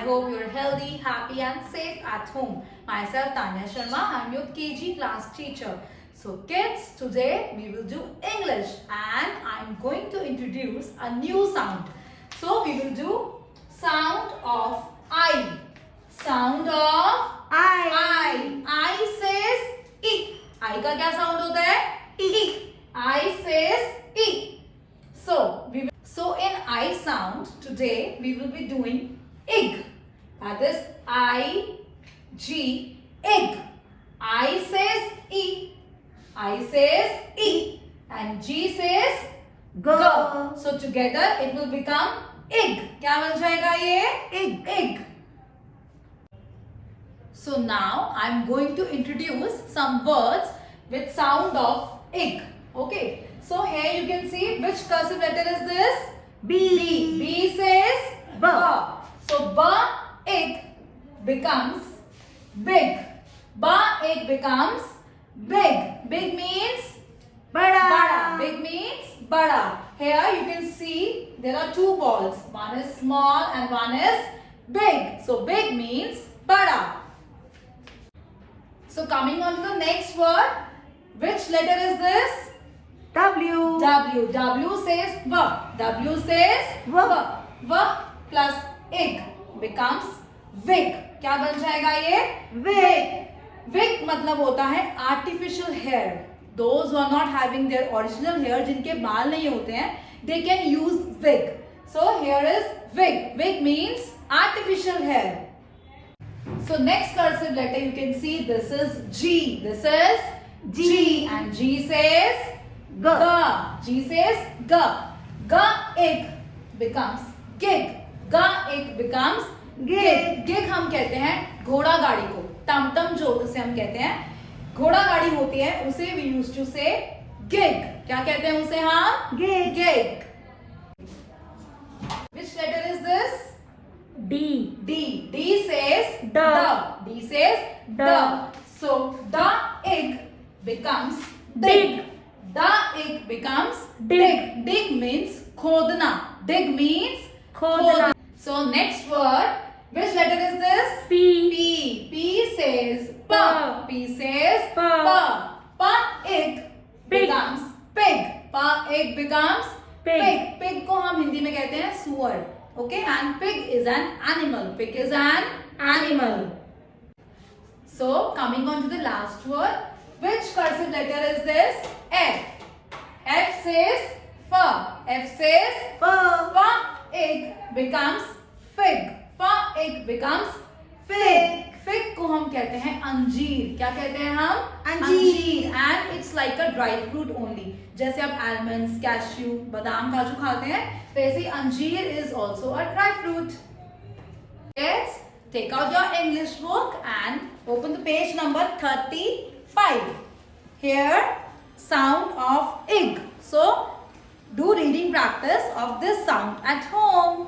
hope you're healthy, happy and safe at home. Myself Tanya Sharma, I'm your KG class teacher. So kids, today we will do English and I'm going to introduce a new sound. So we will do sound of I. Sound of I. I says I. I का क्या sound होता है? I. I says I. So in I sound, today we will be doing ig. That is I-G, ig. I says I. I says I. And G says G. So together it will become ig. क्या बन जाएगा ये? Ig. So now I am going to introduce some words with sound of ig. Okay. So here you can see which cursive letter is this? B. B says B. So B, ig becomes big. B, ig becomes big. Big means bada. Big means bada. Here you can see there are two balls. One is small and one is big. So big means bada. So coming on to the next word, which letter is this? W. W. W says V. W says V. V plus ig becomes wig. क्या बन जाएगा ये? Wig. Wig मतलब होता है artificial hair. Those who are not having their original hair, जिनके बाल नहीं होते हैं, they can use wig. So here is wig. Wig means artificial hair. So next cursive letter you can see this is G. This is G. And G says G. G says G. G, ig becomes gig. G, ig becomes gig. Gig हम कहते हैं घोड़ा गाड़ी को. टमटम जो उसे हम कहते हैं घोड़ा गाड़ी होती है उसे we used to say gig. क्या कहते हैं उसे हम? Gig. Which letter is this? D. D. D says D. D says D. So the ig becomes dig. The ig becomes dig. Dig means खोदना. Dig means खोदना. So next word, which letter is this? P. P. P says P. P says P. P. Ig becomes pig. P ig becomes pig. Pig को हम हिंदी में कहते हैं सुअर. Okay, and pig is an animal. Pig is an animal. So coming on to the last word, which cursive letter is this? F. F says F. F says F. Ig becomes fig. F ig becomes fig. Fig को हम कहते हैं अंजीर. क्या कहते हैं हम? अंजीर. And it's like a dry fruit only. जैसे आप almonds, cashew, बादाम, काजू खाते हैं, वैसे अंजीर is also a dry fruit. Let's take out your English book and open the page number 35. Here, sound of ig. So, do reading practice of this sound at home.